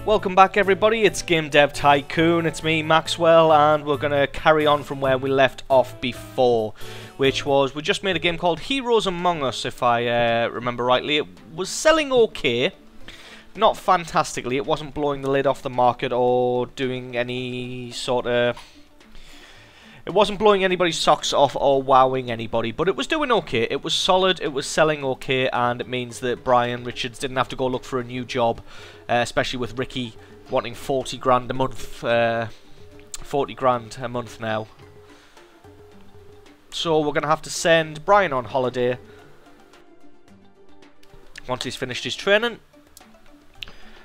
Welcome back everybody, it's Game Dev Tycoon, it's me Maxwell, and we're going to carry on from where we left off before, which was, we just made a game called Heroes Among Us, if I remember rightly. It was selling okay, not fantastically, it wasn't blowing the lid off the market or doing any sort of... It wasn't blowing anybody's socks off or wowing anybody, but it was doing okay. It was solid, it was selling okay, and it means that Brian Richards didn't have to go look for a new job, especially with Ricky wanting 40 grand a month, 40 grand a month now. So we're going to have to send Brian on holiday once he's finished his training.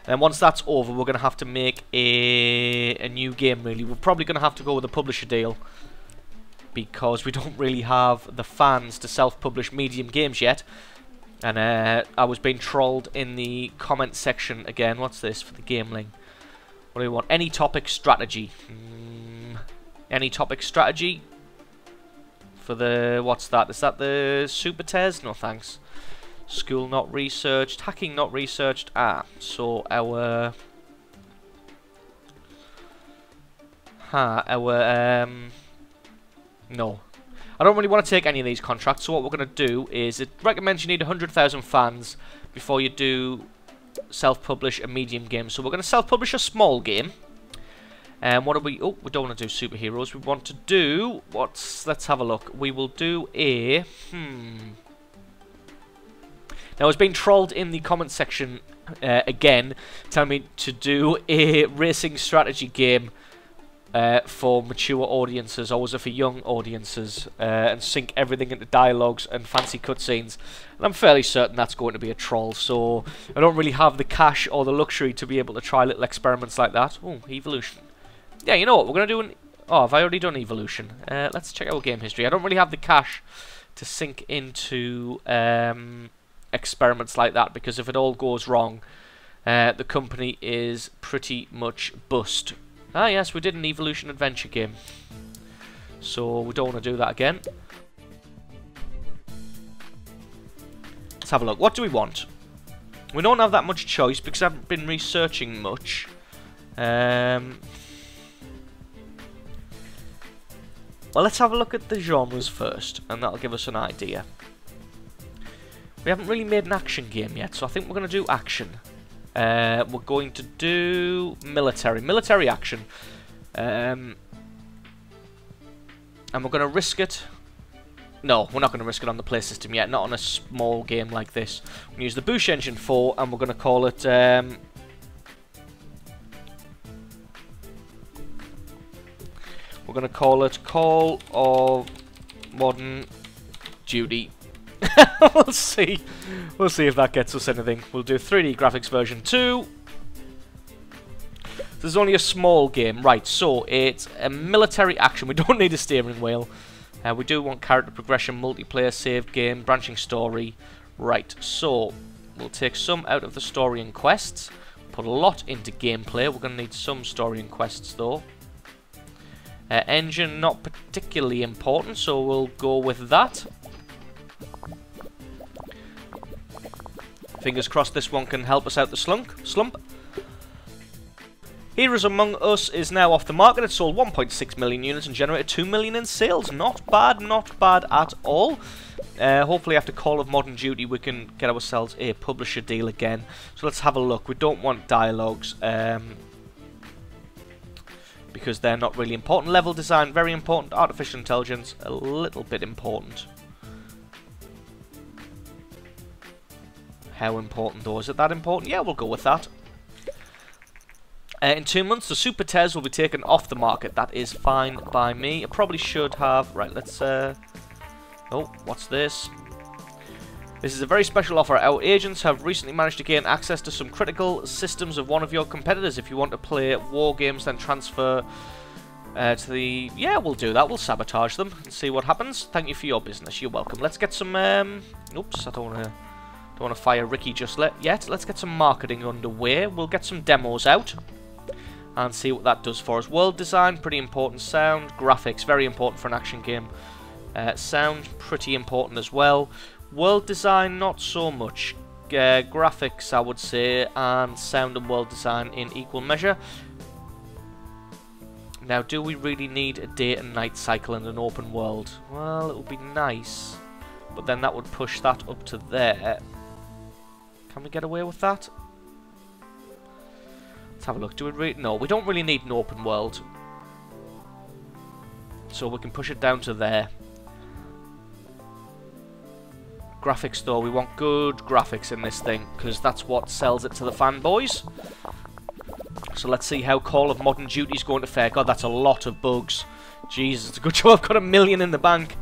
And once that's over, we're going to have to make a new game, really. We're probably going to have to go with a publisher deal, because we don't really have the fans to self-publish medium games yet. And I was being trolled in the comment section again. What's this for the Gameling? What do we want? Any topic strategy. Any topic strategy for the... What's that? Is that the Super Tez? No thanks. School not researched. Hacking not researched. Ah, so our... No. I don't really want to take any of these contracts, so what we're going to do is, it recommends you need 100,000 fans before you do self-publish a medium game. So we're going to self-publish a small game. And what do we... Oh, we don't want to do superheroes. We want to do... Let's have a look. We will do a... Now, I was being trolled in the comment section again, telling me to do a racing strategy game for mature audiences, or was it for young audiences, and sync everything into dialogues and fancy cutscenes. And I'm fairly certain that's going to be a troll, so I don't really have the cash or the luxury to be able to try little experiments like that. Oh, evolution. Yeah, you know what, we're going to do Oh, have I already done evolution? Let's check our game history. I don't really have the cash to sink into experiments like that, because if it all goes wrong, the company is pretty much bust. Ah yes, we did an evolution adventure game, so we don't want to do that again. Let's have a look. What do we want? We don't have that much choice because I haven't been researching much. Well, let's have a look at the genres first, and that'll give us an idea. We haven't really made an action game yet, so I think we're going to do action. We're going to do military action. And we're going to risk it. No, we're not going to risk it on the play system yet, not on a small game like this. We're going to use the Boosh Engine 4, and we're going to call it... we're going to call it Call of Modern Duty. We'll see. We'll see if that gets us anything. We'll do 3D graphics version 2. This is only a small game. Right, so it's a military action. We don't need a steering wheel. We do want character progression, multiplayer, saved game, branching story. Right, so we'll take some out of the story and quests. Put a lot into gameplay. We're going to need some story and quests though. Engine, not particularly important, so we'll go with that. Fingers crossed this one can help us out the slump. Heroes Among Us is now off the market. It sold 1.6 million units and generated 2 million in sales. Not bad at all. Hopefully after Call of Modern Duty we can get ourselves a publisher deal again. So let's have a look. We don't want dialogues because they're not really important. Level design, very important. Artificial intelligence, a little bit important. How important though? Is it that important? Yeah, we'll go with that. In 2 months, the Super Tez will be taken off the market. That is fine by me. I probably should have... Right, let's... Oh, what's this? This is a very special offer. Our agents have recently managed to gain access to some critical systems of one of your competitors. If you want to play war games, then transfer to the... Yeah, we'll do that. We'll sabotage them and see what happens. Thank you for your business. You're welcome. Let's get some... Oops, I don't want to fire Ricky just yet. Let's get some marketing underway. We'll get some demos out and see what that does for us. World design, pretty important. Sound, graphics, very important for an action game. Sound, pretty important as well. World design, not so much. graphics, I would say, and sound and world design in equal measure. Now, do we really need a day and night cycle in an open world? Well, it would be nice, but then that would push that up to there. Can we get away with that? Let's have a look. No, we don't really need an open world. So we can push it down to there. Graphics, though, we want good graphics in this thing, because that's what sells it to the fanboys. So let's see how Call of Modern Duty is going to fare. God, that's a lot of bugs. Jesus, it's a good job I've got $1 million in the bank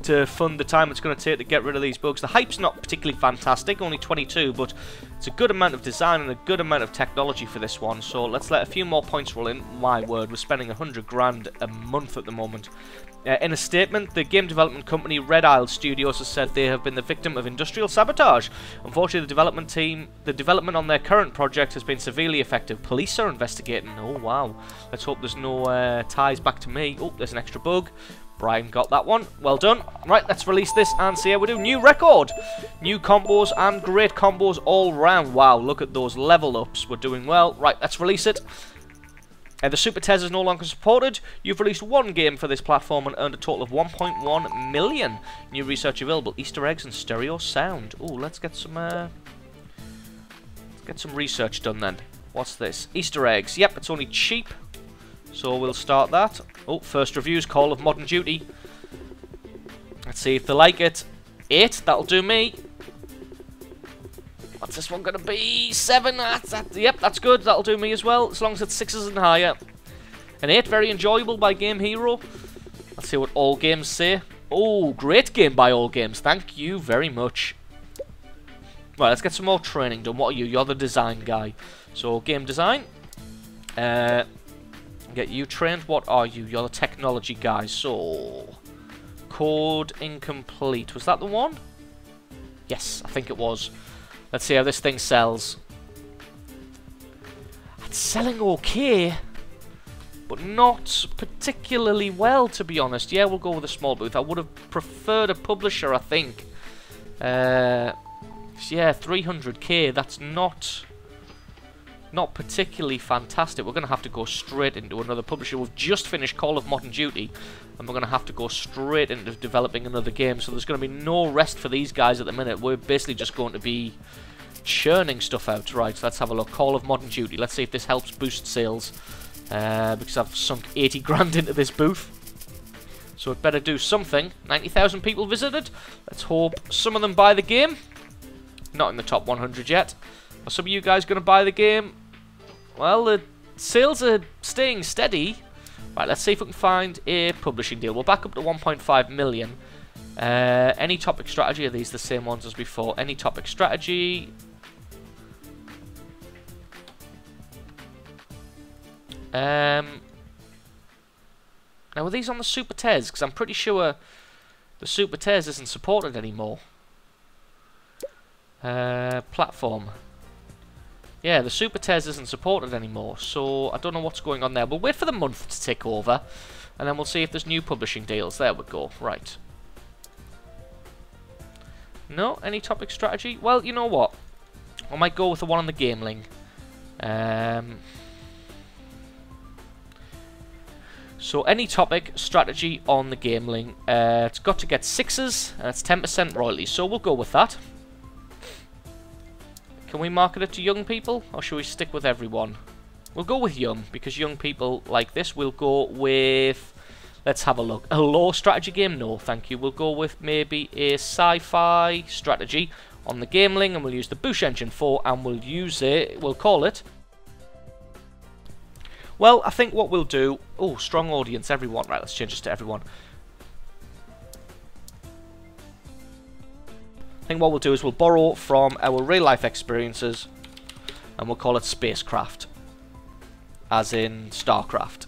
to fund the time it's going to take to get rid of these bugs. The hype's not particularly fantastic, only 22, but it's a good amount of design and a good amount of technology for this one. So let's let a few more points roll in. My word, we're spending 100 grand a month at the moment. In a statement, the game development company Red Isle Studios has said they have been the victim of industrial sabotage. Unfortunately, the development on their current project has been severely affected. Police are investigating. Oh, wow. Let's hope there's no ties back to me. Oh, there's an extra bug. Brian got that one. Well done. Right, let's release this and see how we do. New record. New combos and great combos all round. Wow, look at those level ups. We're doing well. Right, let's release it. The Super Tez is no longer supported. You've released one game for this platform and earned a total of 1.1 million. New research available. Easter eggs and stereo sound. Oh, let's get some research done then. What's this? Easter eggs. Yep, it's only cheap. So we'll start that. Oh, first reviews, Call of Modern Duty. Let's see if they like it. 8, that'll do me. What's this one going to be? 7, yep, that's good. That'll do me as well, as long as it's 6s and higher. An 8, very enjoyable by Game Hero. Let's see what all games say. Oh, great game by All Games. Thank you very much. Right, let's get some more training done. What are you? You're the design guy. So, game design. Get you trained. What are you? You're the technology guy. So, code incomplete. Was that the one? Yes, I think it was. Let's see how this thing sells. It's selling okay, but not particularly well, to be honest. Yeah, we'll go with a small booth. I would have preferred a publisher, I think. Yeah, 300k. That's not particularly fantastic. We're going to have to go straight into another publisher. We've just finished Call of Modern Duty, and we're going to have to go straight into developing another game. So there's going to be no rest for these guys at the minute. We're basically just going to be churning stuff out. Right, so let's have a look. Call of Modern Duty. Let's see if this helps boost sales, because I've sunk 80 grand into this booth. So it better do something. 90,000 people visited. Let's hope some of them buy the game. Not in the top 100 yet. Are some of you guys going to buy the game? Well, the sales are staying steady. Right, let's see if we can find a publishing deal. We're back up to 1.5 million. Any topic strategy? Are these the same ones as before? Any topic strategy? Now, are these on the Super Tez? Because I'm pretty sure the Super Tez isn't supported anymore. Platform. Yeah, the Super Tez isn't supported anymore, so I don't know what's going on there. We'll wait for the month to tick over, and then we'll see if there's new publishing deals. There we go. Right. No? Any topic strategy? Well, you know what? I might go with the one on the Gameling. So, any topic strategy on the Gameling. It's got to get 6s, and it's 10% royalties, so we'll go with that. Can we market it to young people, or should we stick with everyone? We'll go with young, because young people like this. We'll go with... Let's have a look. A law strategy game? No, thank you. We'll go with maybe a sci-fi strategy on the Gameling, and we'll use the Bush Engine 4, and we'll use it... We'll call it... Well, I think what we'll do... Oh, strong audience, everyone. Right, let's change this to everyone. I think what we'll do is we'll borrow from our real-life experiences, and we'll call it Spacecraft. As in StarCraft.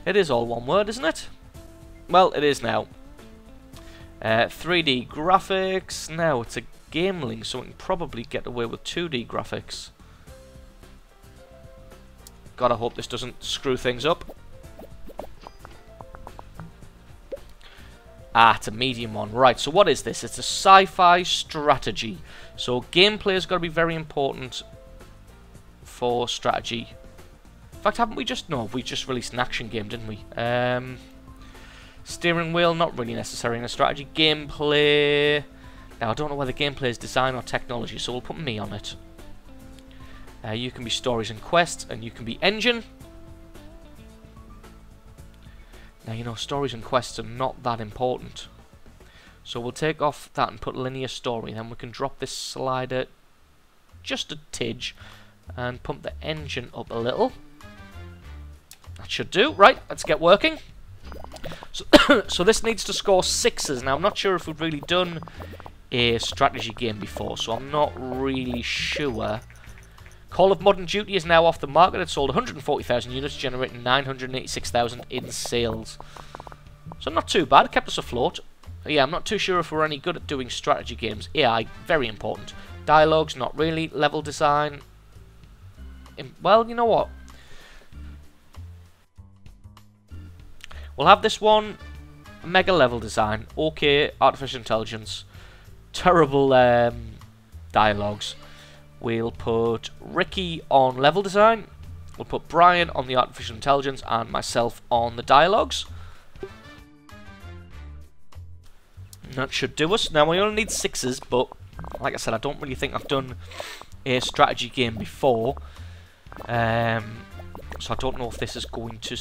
It is all one word, isn't it? Well, it is now. 3D graphics. Now, it's a Gameling, so we can probably get away with 2D graphics. God, I hope this doesn't screw things up. Ah, it's a medium one. Right, so what is this? It's a sci-fi strategy. So gameplay has got to be very important for strategy. In fact, haven't we just... No, we just released an action game, didn't we? Steering wheel, not really necessary in a strategy. Gameplay... Now, I don't know whether gameplay is design or technology, so we'll put me on it. You can be stories and quests, and you can be engine. Now, you know, stories and quests are not that important. So we'll take off that and put linear story. Then we can drop this slider just a tidge and pump the engine up a little. That should do. Right, let's get working. So, so this needs to score 6s. Now, I'm not sure if we've really done a strategy game before, so I'm not really sure. Call of Modern Duty is now off the market. It sold 140,000 units, generating 986,000 in sales. So not too bad. It kept us afloat. Yeah, I'm not too sure if we're any good at doing strategy games. AI, very important. Dialogues, not really. Level design. Well, you know what? We'll have this one. Mega level design. Okay, artificial intelligence. Terrible dialogues. We'll put Ricky on level design. We'll put Brian on the artificial intelligence and myself on the dialogues. That should do us. Now, we only need 6s, but like I said, I don't really think I've done a strategy game before. So I don't know if this is going to...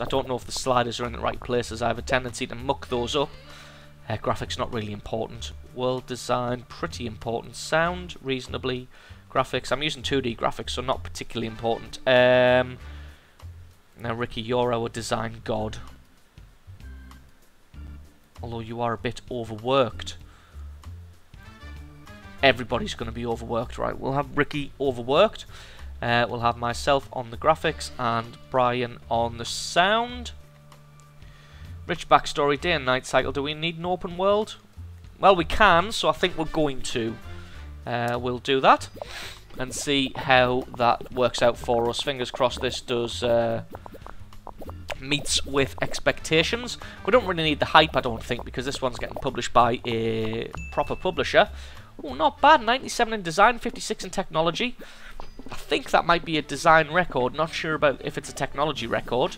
I don't know if the sliders are in the right places. I have a tendency to muck those up. Graphics not really important. World design, pretty important. Sound, reasonably. Graphics, I'm using 2D graphics, so not particularly important. Now, Ricky, you're our design god. Although you are a bit overworked. Everybody's going to be overworked, right? We'll have Ricky overworked. We'll have myself on the graphics and Brian on the sound. Rich backstory, day and night cycle. Do we need an open world? Well, we can, so I think we're going to. We'll do that and see how that works out for us. Fingers crossed this does meets with expectations. We don't really need the hype, I don't think, because this one's getting published by a proper publisher. Oh, not bad. 97 in design, 56 in technology. I think that might be a design record. Not sure about if it's a technology record.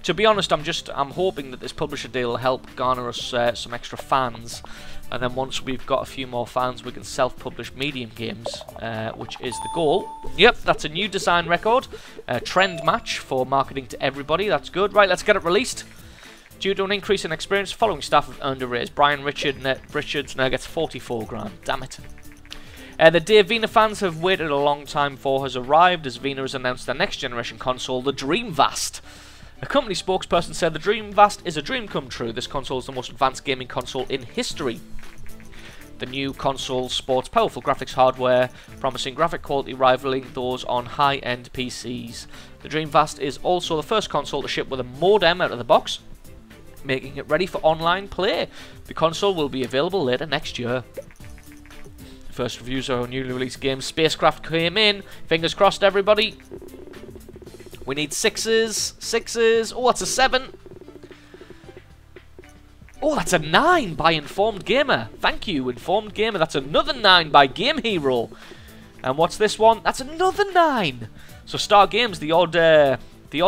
To be honest, I'm hoping that this publisher deal will help garner us some extra fans, and then once we've got a few more fans, we can self-publish medium games, which is the goal. Yep, that's a new design record, trend match for marketing to everybody. That's good. Right, let's get it released. Due to an increase in experience, following staff have earned a raise. Brian Richards now gets 44 grand. Damn it. The day Vena fans have waited a long time for has arrived, as Vena has announced their next generation console, the Dreamcast. A company spokesperson said the Dreamcast is a dream come true. This console is the most advanced gaming console in history. The new console sports powerful graphics hardware, promising graphic quality rivaling those on high-end PCs. The Dreamcast is also the first console to ship with a modem out of the box, making it ready for online play. The console will be available later next year. First reviews of our newly released game Spacecraft came in. Fingers crossed, everybody. We need 6s. 6s. Oh, that's a 7. Oh, that's a 9 by Informed Gamer. Thank you, Informed Gamer. That's another 9 by Game Hero. And what's this one? That's another 9. So Star Games, the odd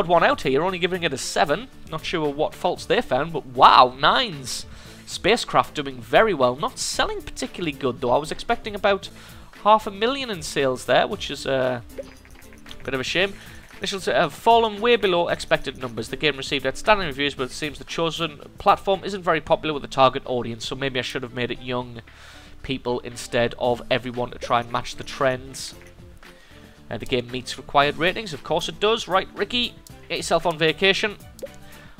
one out here, only giving it a 7. Not sure what faults they found, but wow, 9s. Spacecraft doing very well. Not selling particularly good, though. I was expecting about 500,000 in sales there, which is a bit of a shame. Initials have fallen way below expected numbers. The game received outstanding reviews, but it seems the chosen platform isn't very popular with the target audience, so maybe I should have made it young people instead of everyone to try and match the trends. The game meets required ratings. Of course it does. Right, Ricky, get yourself on vacation.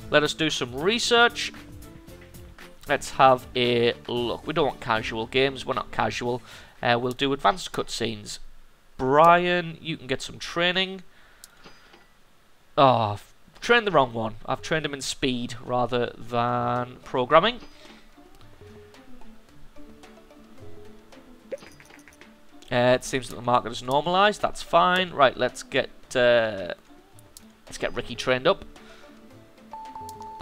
Let us do some research. Let's have a look. We don't want casual games. We're not casual. We'll do advanced cutscenes. Brian, you can get some training. Oh, I've trained the wrong one. I've trained him in speed rather than programming. It seems that the market is normalised. That's fine. Right, let's get Ricky trained up.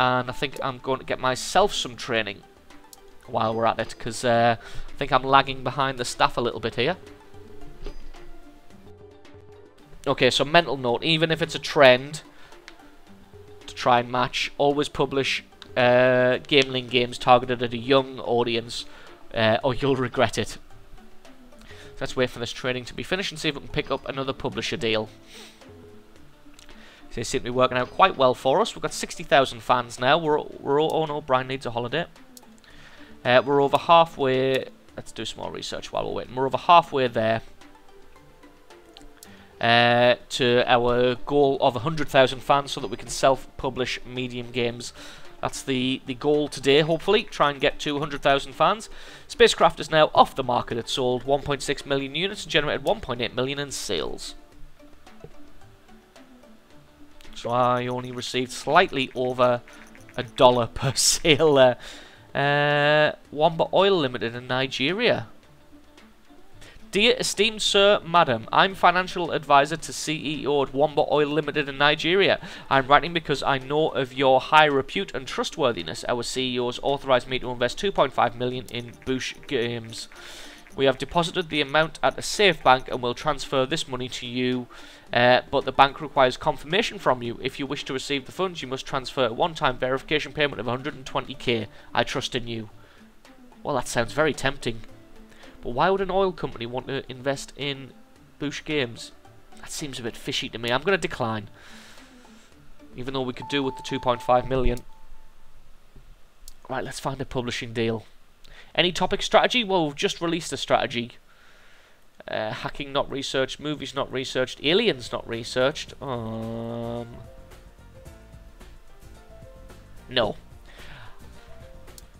and I think I'm going to get myself some training while we're at it, because I think I'm lagging behind the staff a little bit here. Okay, so mental note, even if it's a trend to try and match, always publish Gameling games targeted at a young audience, or you'll regret it. Let's wait for this training to be finished and see if we can pick up another publisher deal. They seem to be working out quite well for us. We've got 60,000 fans now. Oh no, Brian needs a holiday. We're over halfway. Let's do some more research while we're waiting. We're over halfway there to our goal of 100,000 fans, so that we can self-publish medium games. That's the goal today, hopefully. Try and get to 100,000 fans. Spacecraft is now off the market. It sold 1.6 million units and generated 1.8 million in sales. So I only received slightly over $1 per sale. Wamba Oil Limited in Nigeria. Dear esteemed sir, madam, I'm financial advisor to CEO at Wamba Oil Limited in Nigeria. I'm writing because I know of your high repute and trustworthiness. Our CEO has authorized me to invest 2.5 million in Bush Games. We have deposited the amount at a safe bank and will transfer this money to you, but the bank requires confirmation from you. If you wish to receive the funds, you must transfer a one-time verification payment of 120k. I trust in you. Well, that sounds very tempting. But why would an oil company want to invest in Bush Games? That seems a bit fishy to me. I'm going to decline. Even though we could do with the 2.5 million. Right, let's find a publishing deal. Any topic strategy? Well, we've just released a strategy. Hacking not researched. Movies not researched. Aliens not researched. No.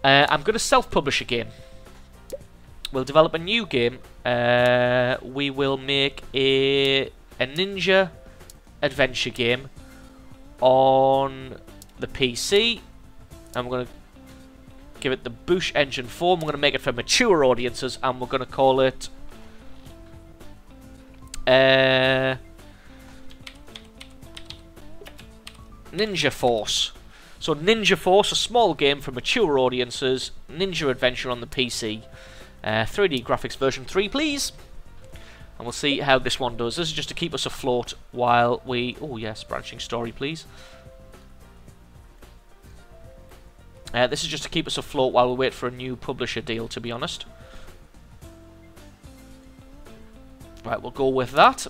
I'm going to self-publish a game. We'll develop a new game. We will make a ninja adventure game on the PC. And we're going to give it the Bush Engine form. We're going to make it for mature audiences, and we're going to call it Ninja Force. So Ninja Force, a small game for mature audiences, ninja adventure on the PC. 3D graphics version 3, please. And we'll see how this one does. This is just to keep us afloat while we... Oh yes, branching story, please. This is just to keep us afloat while we wait for a new publisher deal, to be honest. Right, we'll go with that.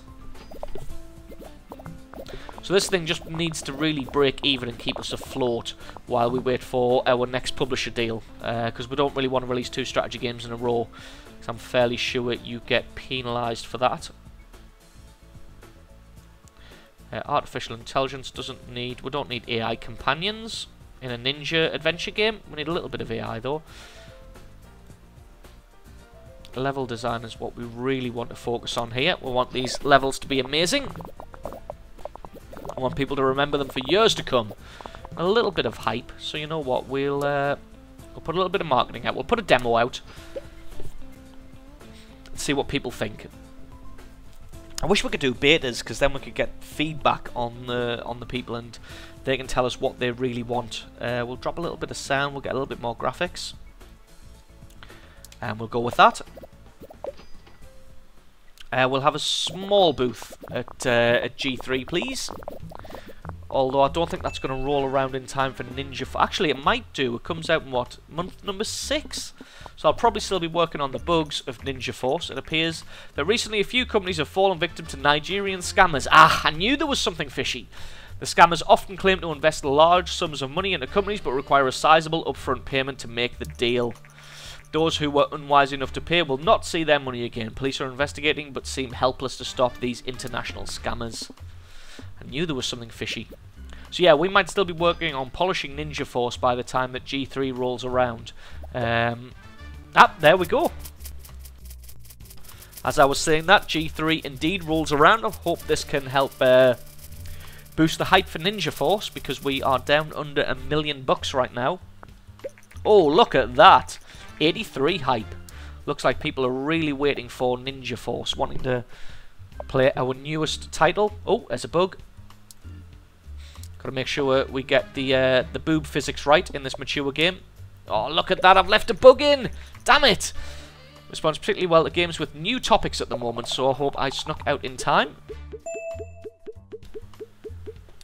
So this thing just needs to really break even and keep us afloat while we wait for our next publisher deal. Because we don't really want to release 2 strategy games in a row. Because I'm fairly sure you get penalised for that. Artificial intelligence we don't need AI companions in a ninja adventure game. We need a little bit of AI though. Level design is what we really want to focus on here. We want these levels to be amazing. I want people to remember them for years to come. A little bit of hype. So you know what? We'll put a little bit of marketing out. We'll put a demo out. See what people think. I wish we could do betas, because then we could get feedback on the people and they can tell us what they really want. We'll drop a little bit of sound. We'll get a little bit more graphics. And we'll go with that. We'll have a small booth at G3, please. Although I don't think that's going to roll around in time for Ninja... Actually, it might do. It comes out in, what, month number 6? So I'll probably still be working on the bugs of Ninja Force. It appears that recently a few companies have fallen victim to Nigerian scammers. Ah, I knew there was something fishy. The scammers often claim to invest large sums of money into companies, but require a sizable upfront payment to make the deal. Those who were unwise enough to pay will not see their money again. Police are investigating, but seem helpless to stop these international scammers. I knew there was something fishy. So yeah, we might still be working on polishing Ninja Force by the time that G3 rolls around. There we go. As I was saying that, G3 indeed rolls around. I hope this can help boost the hype for Ninja Force, because we are down under $1 million right now. Oh, look at that. 83 hype. Looks like people are really waiting for Ninja Force, wanting to play our newest title. Oh, there's a bug. Got to make sure we get the boob physics right in this mature game. Oh, look at that, I've left a bug in! Damn it! Responds particularly well to games with new topics at the moment, so I hope I snuck out in time.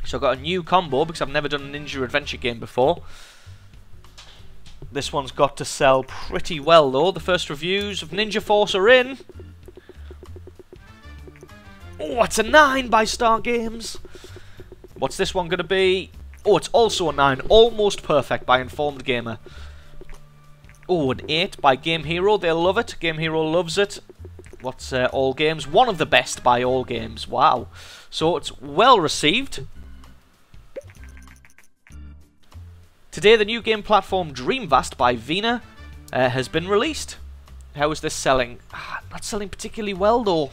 So I've got a new combo, because I've never done a Ninja Adventure game before. This one's got to sell pretty well, though. The first reviews of Ninja Force are in. Oh, it's a 9 by Star Games. What's this one going to be? Oh, it's also a 9. Almost perfect by Informed Gamer. Oh, an 8 by Game Hero. They'll love it. Game Hero loves it. What's All Games? One of the best by All Games. Wow. So it's well received. Today, the new game platform Dreamvast by Vina has been released. How is this selling? Not selling particularly well, though.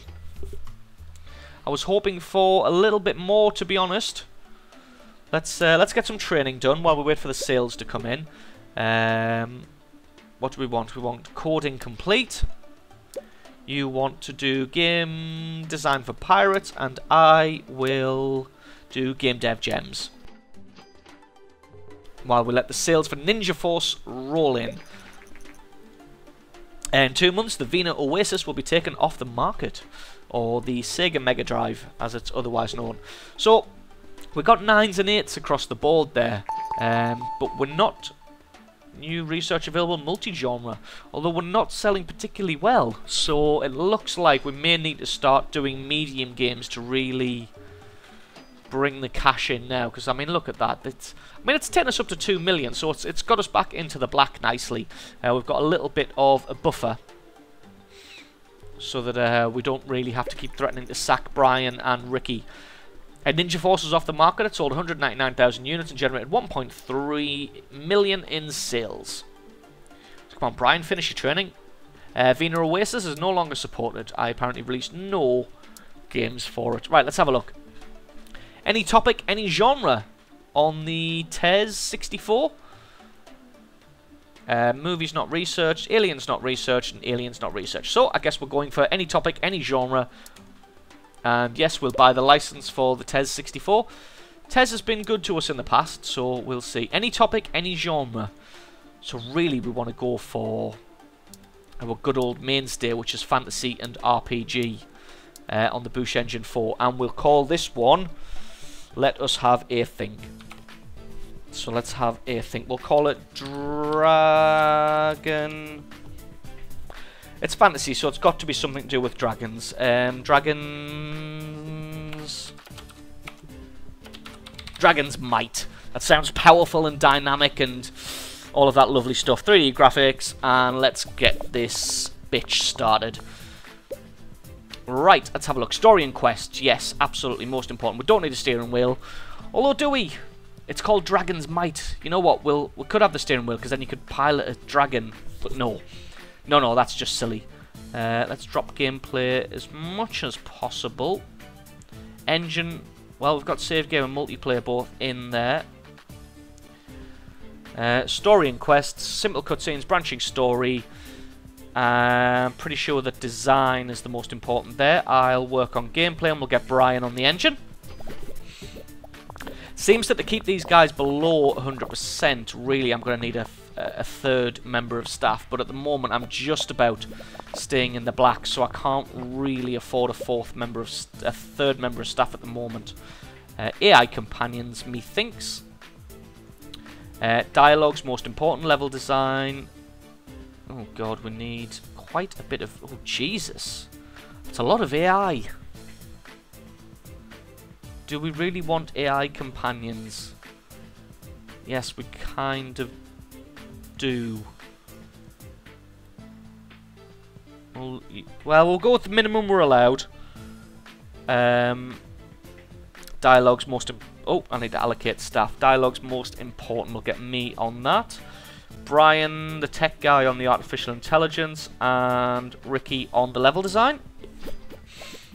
I was hoping for a little bit more, to be honest. Let's get some training done while we wait for the sales to come in. What do we want? We want coding complete. You want to do game design for pirates, and I will do game dev gems. While we let the sales for Ninja Force roll in. In 2 months, the Vina Oasis will be taken off the market, or the Sega Mega Drive, as it's otherwise known. So, we got 9s and 8s across the board there, but we're not new research available multi-genre, although we're not selling particularly well. So it looks like we may need to start doing medium games to really bring the cash in now, because I mean, look at that. It's taken us up to 2 million, so it's got us back into the black nicely. We've got a little bit of a buffer, so that we don't really have to keep threatening to sack Brian and Ricky. Ninja Force is off the market. It sold 199,000 units and generated 1.3 million in sales. So come on, Brian, finish your training. Vina Oasis is no longer supported. I apparently released no games for it. Right, let's have a look. Any topic, any genre on the TES 64? Movies not researched, aliens not researched, and aliens not researched. So I guess we're going for any topic, any genre. And yes, we'll buy the license for the TES 64. TES has been good to us in the past, so we'll see. Any topic, any genre. So really we want to go for our good old mainstay, which is fantasy and RPG on the Bush Engine 4. And we'll call this one Let Us Have a Think. So let's have a think. We'll call it Dragon. It's fantasy, so it's got to be something to do with dragons. Dragon's Might. That sounds powerful and dynamic and all of that lovely stuff. 3D graphics, and let's get this bitch started. Right, let's have a look. Story and quests, yes, absolutely most important. We don't need a steering wheel. Although, do we? It's called Dragon's Might. You know what? We could have the steering wheel, because then you could pilot a dragon. But no. No, that's just silly. Let's drop gameplay as much as possible. Engine. Well, we've got save game and multiplayer both in there. Story and quests. Simple cutscenes, branching story. I'm pretty sure that design is the most important there. I'll work on gameplay and we'll get Brian on the engine. Seems that to keep these guys below 100%, really, I'm going to need a third member of staff. But at the moment, I'm just about staying in the black, so I can't really afford a third member of staff at the moment. AI companions, methinks. Dialogue's most important. Level design. Oh god, we need quite a bit of... Oh, Jesus. It's a lot of AI. Do we really want AI companions? Yes, we kind of do. Well, we'll go with the minimum we're allowed. Dialogue's most... Oh, I need to allocate staff. Dialogue's most important. We'll get me on that. Brian, the tech guy, on the artificial intelligence, and Ricky on the level design.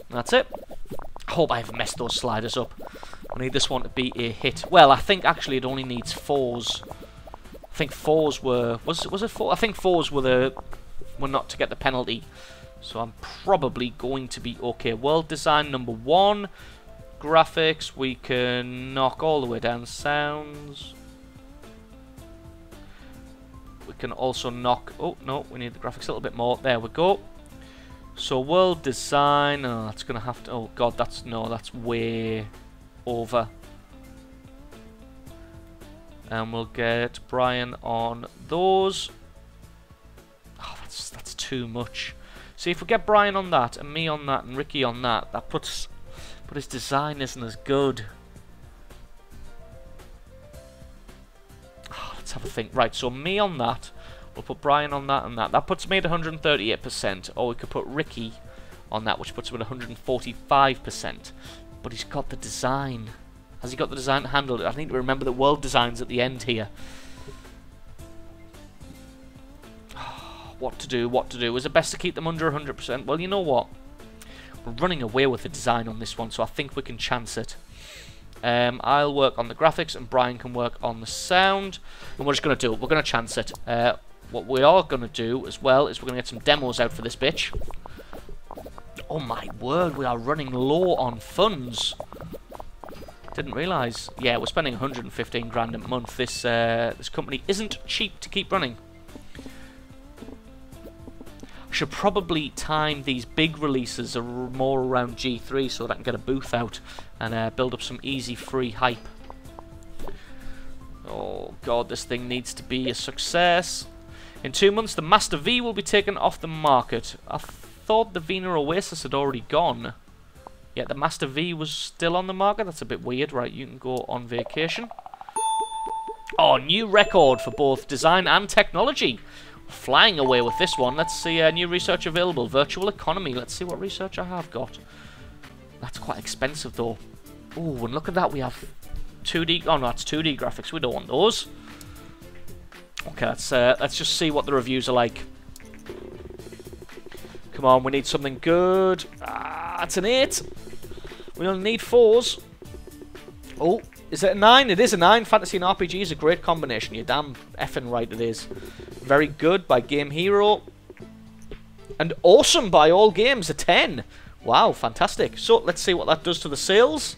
That's it. I hope I haven't messed those sliders up. I need this one to be a hit. Well, I think actually it only needs 4s. I think 4s were... Was it 4? I think 4s were not to get the penalty. So I'm probably going to be okay. World design number 1. graphics. We can knock all the way down sounds. We can also knock... Oh, no, we need the graphics a little bit more. There we go. So world design... Oh, that's going to have to... Oh, God, that's... No, that's way over. And we'll get Brian on those. Oh, that's too much. See, if we get Brian on that, and me on that, and Ricky on that, that puts... But his design isn't as good. Oh, let's have a think. Right, so me on that. We'll put Brian on that and that. That puts me at 138%. Or we could put Ricky on that, which puts him at 145%. But he's got the design. Has he got the design handled? I need to remember that world design's at the end here. What to do, what to do. Is it best to keep them under 100%? Well, you know what? We're running away with the design on this one, so I think we can chance it. I'll work on the graphics, and Brian can work on the sound. And we're just going to do it. We're going to chance it. What we are going to do as well is we're going to get some demos out for this bitch. Oh my word, we are running low on funds. Didn't realise. Yeah, we're spending 115 grand a month. This company isn't cheap to keep running. I should probably time these big releases more around G3 so that I can get a booth out and build up some easy free hype. Oh god, this thing needs to be a success. In 2 months, the Master V will be taken off the market. I thought the Vina Oasis had already gone. Yeah, the Master V was still on the market. That's a bit weird. Right, you can go on vacation. Oh, new record for both design and technology. Flying away with this one. Let's see, new research available. Virtual economy. Let's see what research I have got. That's quite expensive, though. Oh, and look at that. We have 2D... Oh, no, that's 2D graphics. We don't want those. Okay, let's just see what the reviews are like. Come on, we need something good. Ah, it's an 8. We only need 4s. Oh, is it a 9? It is a 9. Fantasy and RPG is a great combination. You're damn effing right it is. Very good by Game Hero. And awesome by All Games, a 10. Wow, fantastic. So, let's see what that does to the sales.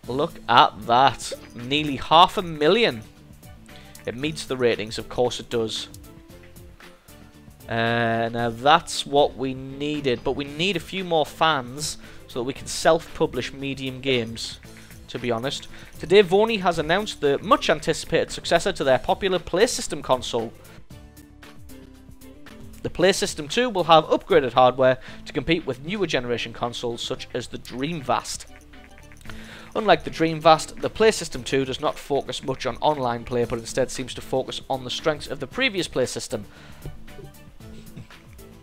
Look at that. Nearly 500,000. It meets the ratings, of course it does. Now that's what we needed, but we need a few more fans so that we can self-publish medium games, to be honest. Today Vony has announced the much anticipated successor to their popular Play System console. The Play System 2 will have upgraded hardware to compete with newer generation consoles such as the Dreamcast. Unlike the Dreamcast, the Play System 2 does not focus much on online play, but instead seems to focus on the strengths of the previous Play System.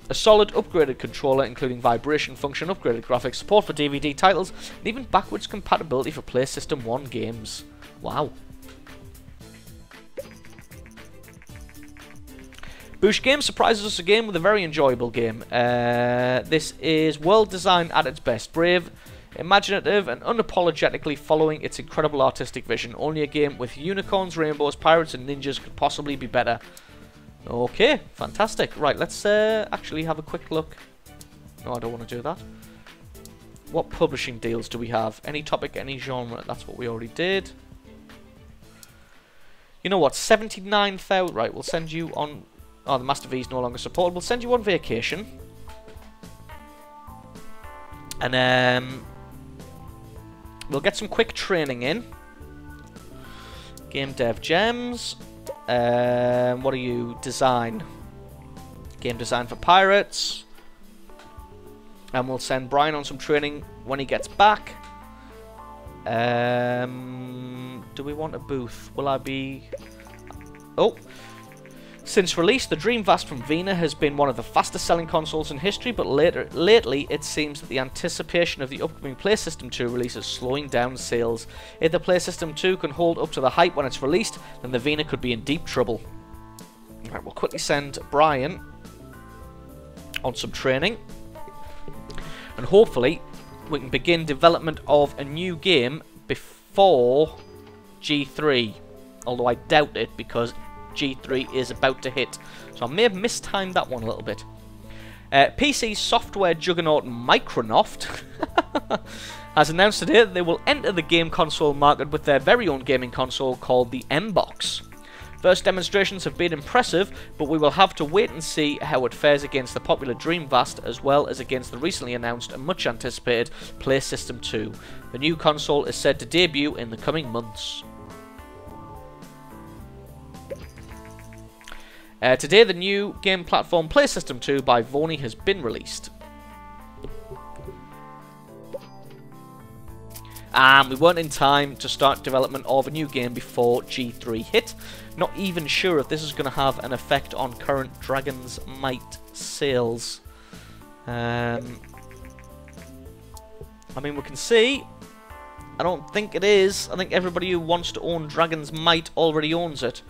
A solid upgraded controller including vibration function, upgraded graphics, support for DVD titles, and even backwards compatibility for PlayStation 1 games. Wow. Boosh Games surprises us again with a very enjoyable game. This is world design at its best. Brave, imaginative, and unapologetically following its incredible artistic vision. Only a game with unicorns, rainbows, pirates, and ninjas could possibly be better. Okay, fantastic. Right, let's actually have a quick look. No, I don't want to do that. What publishing deals do we have? Any topic, any genre. That's what we already did. You know what? 79,000. Right, we'll send you on... Oh, the Master V is no longer supported. We'll send you on vacation. And we'll get some quick training in. Game dev gems. What are you? Design. Game design for pirates. And we'll send Brian on some training when he gets back. Do we want a booth? Will I be... Oh. Since release, the Dreamcast from Vina has been one of the fastest selling consoles in history, but lately it seems that the anticipation of the upcoming PlayStation 2 release is slowing down sales. If the PlayStation 2 can hold up to the hype when it's released, then the Vina could be in deep trouble. Alright, we'll quickly send Brian on some training. And hopefully we can begin development of a new game before G3. Although I doubt it because G3 is about to hit. So I may have mistimed that one a little bit. PC software juggernaut Microsoft has announced today that they will enter the game console market with their very own gaming console called the M-Box. First demonstrations have been impressive, but we will have to wait and see how it fares against the popular Dreamcast as well as against the recently announced and much anticipated PlayStation 2. The new console is said to debut in the coming months. Today, the new game platform PlayStation 2 by Sony has been released. And we weren't in time to start development of a new game before G3 hit. Not even sure if this is going to have an effect on current Dragon's Might sales. I mean, we can see. I don't think it is. I think everybody who wants to own Dragon's Might already owns it.